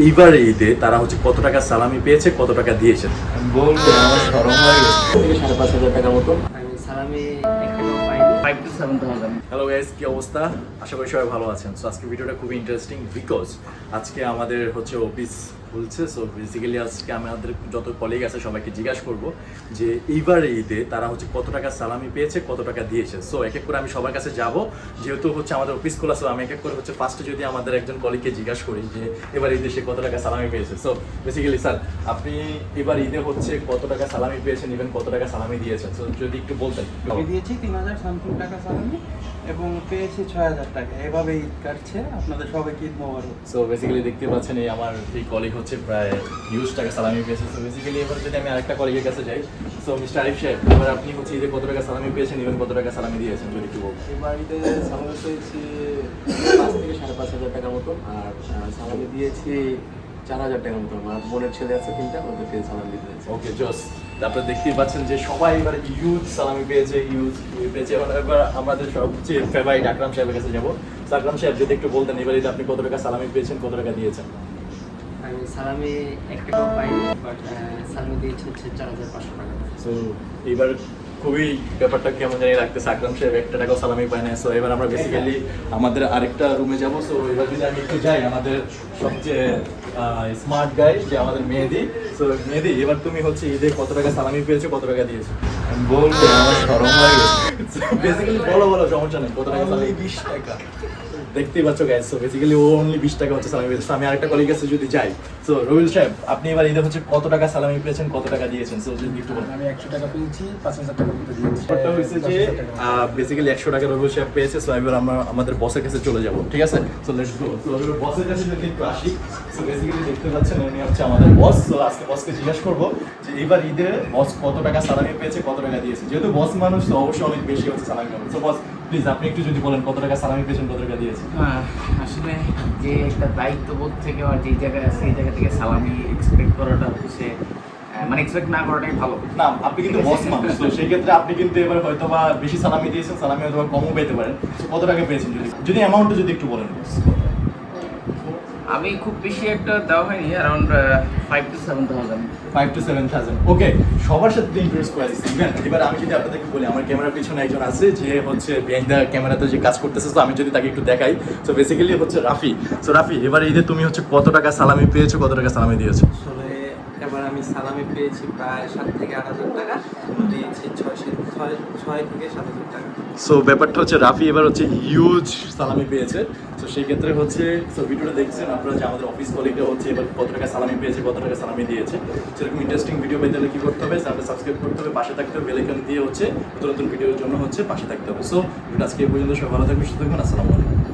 এইবার ঈদে তারা হচ্ছে কত টাকা সালামি পেয়েছে, কত টাকা দিয়েছে বলবো আমার শরম হয়ে গেছে। 5,500 টাকার মতো। আমি সালামি 1 টাকাও পাইনি। 5 to 7,000। হ্যালো গাইস, কি অবস্থা? আশা করি সবাই ভালো আছেন। সো আজকে ভিডিওটা খুবই ইন্টারেস্টিং বিকজ আজকে আমাদের হচ্ছে অফিস খুলছে। সো বেসিক্যালি আজকে আমাদের যত কলিগ আছে সবাইকে জিজ্ঞাসা করবো যে এইবার ঈদে তারা হচ্ছে কত টাকা সালামি পেয়েছে, কত টাকা দিয়েছে। সো এক এক করে আমি সবার কাছে যাব, যেহেতু হচ্ছে আমাদের অফিস খোলা। সো আমি এক এক করে হচ্ছে ফার্স্টে যদি আমাদের একজন কলিগকে জিজ্ঞাসা করি যে এবার ঈদে সে কত টাকা সালামি পেয়েছে। সো বেসিক্যালি স্যার, আপনি এবার ঈদে হচ্ছে কত টাকা সালামি পেয়েছেন, ইভেন কত টাকা সালামি দিয়েছেন, সো যদি একটু বলতেন। আমি দিয়েছি 3,000 সামথিং টাকা সালামি এবং পেয়েছি 6,000 টাকা। এভাবেই কাটছে। আপনাদের সবাইকে ঈদ মোবারক। সো বেসিক্যালি দেখতে পাচ্ছেন এই আমার এই কলিগ হচ্ছে প্রায় হিউজ টাকা সালামি পেয়েছে। সো বেসিক্যালি এবার যদি আমি আরেকটা কলিগের কাছে যাই, সো মিস্টার আরিফ সাহেব, এবার আপনি হচ্ছে ঈদে কত টাকা সালামি পেয়েছেন, ইভেন কত টাকা সালামি দিয়েছেন যদি একটু বলতেন। এই বাড়িতে সালামি পেয়েছি 5 থেকে 5,500 টাকার মতো, আর সালামি দিয়েছি 4,000 টাকার মতো। আমার বোনের ছেলে আছে 3টা, ওদেরকে সালামি দিতে হয়েছে। ওকে, জস। তারপরে দেখতেই পাচ্ছেন যে সবাই এবার ইউজ সালামি পেয়েছে, ইউজ পেয়েছে। এবার আমাদের সবচেয়ে ফেভারিট আকরাম সাহেবের কাছে যাবো। আকরাম সাহেব, যদি একটু বলতেন এবার ঈদে আপনি কত টাকা সালামি পেয়েছেন, কত টাকা দিয়েছেন। আমি সালামি 1 টাকাও পাইনি, বাট সালামি দিয়েছি হচ্ছে 4,500 টাকা। সো এবার খুবই ব্যাপারটা কেমন জানি লাগতেছে। আকরাম সাহেব 1 টাকাও সালামি পায় না। সো এবার আমরা বেসিক্যালি আমাদের আরেকটা রুমে যাবো। সো এবার যদি আমি একটু যাই, আমাদের সবচেয়ে স্মার্ট গাই যে আমাদের মেহেদি। সো মেহেদি, এবার তুমি হচ্ছে ঈদে কত টাকা সালামি পেয়েছো, কত টাকা দিয়েছো। বলবো আমার শরম হয়ে গেছে। বেসিক্যালি বলো সমস্যা নেই, কত টাকা সালামি। 20 টাকা। দেখতেই পাচ্ছ গাইস। সো বেসিক্যালি ও অনলি 20 টাকা হচ্ছে সালামি পেয়েছে। আমি আরেকটা কলিগের কাছে যদি যাই, সো রবিল সাহেব, আপনি এবার ঈদে হচ্ছে কত টাকা সালামি পেয়েছেন, কত টাকা দিয়েছেন। সো যদি একটু বলেন। আমি 100 টাকা পেয়েছি, 5,000 টাকা মতো দিয়েছি। ব্যাপারটা হয়েছে যে বেসিক্যালি 100 টাকা রবিল সাহেব পেয়েছে। সো এবার আমরা আমাদের বসের কাছে চলে যাব, ঠিক আছে। So let's go. সো এবার বসের কাছে যদি একটু আসি, সো বেসিক্যালি দেখতে পাচ্ছেন উনি হচ্ছে আমাদের বস। সো আজকে বসকে জিজ্ঞাসা করবো যে এবার ঈদে বস কত টাকা সালামি পেয়েছে, কত টাকা দিয়েছে। যেহেতু বস মানুষ, তো অবশ্যই অনেক বেশি হচ্ছে সালামি পাবে। সো বস, প্লিজ আপনি একটু যদি বলেন কত টাকা সালামি পেয়েছেন, কত টাকা দিয়েছেন। আসলে যে একটা দায়িত্ববোধ থেকে আর যে জায়গায় আছে, এই জায়গা থেকে সালামি এক্সপেক্ট করাটা হচ্ছে মানে এক্সপেক্ট না করাটাই ভালো। না, আপনি কিন্তু বস মানুষ, তো সেই ক্ষেত্রে আপনি কিন্তু এবার হয়তো বা বেশি সালামি দিয়েছেন, সালামি হয়তো বা কমও পেতে পারেন। তো কত টাকা পেয়েছেন যদি অ্যামাউন্টটা যদি একটু বলেন বস। আমি খুব বেশি একটা দেওয়া হয়নি, অ্যারাউন্ড 5 to 7,000। 5 to 7,000। ওকে, সবার সাথে ইন্ট্রোডিউস করে দিচ্ছি। এবার আমি যদি আপনাদেরকে বলি, আমার ক্যামেরার পিছনে একজন আছে যে হচ্ছে বিহাইন্ড দ্য ক্যামেরাতে যে কাজ করতেছে। তো আমি যদি তাকে একটু দেখাই, তো বেসিক্যালি হচ্ছে রাফি। সো রাফি, এবার ঈদে তুমি হচ্ছে কত টাকা সালামি পেয়েছো, কত টাকা সালামি দিয়েছো। আসলে এবার আমি সালামি পেয়েছি প্রায় 7 থেকে 8,000 টাকা, দিয়েছি 6 থেকে 7,000 টাকা। সো ব্যাপারটা হচ্ছে রাফি এবার হচ্ছে হিউজ সালামি পেয়েছে। তো সেই ক্ষেত্রে হচ্ছে সো ভিডিওটা দেখছেন আপনারা যে আমাদের অফিস কলিগরা হচ্ছে এবার কত টাকা সালামি পেয়েছে, কত টাকা সালামি দিয়েছে। সেরকম ইন্টারেস্টিং ভিডিও পেতে হলে কী করতে হবে, চ্যানেলটা সাবস্ক্রাইব করতে হবে, পাশে থাকতে হবে, বেল আইকন দিয়ে হচ্ছে নতুন নতুন ভিডিওর জন্য হচ্ছে পাশে থাকতে হবে। সো ভিডিওটা আজকে এই পর্যন্ত। সব ভালো থাকবে, সুস্থ থাকবেন। আসসালামু আলাইকুম।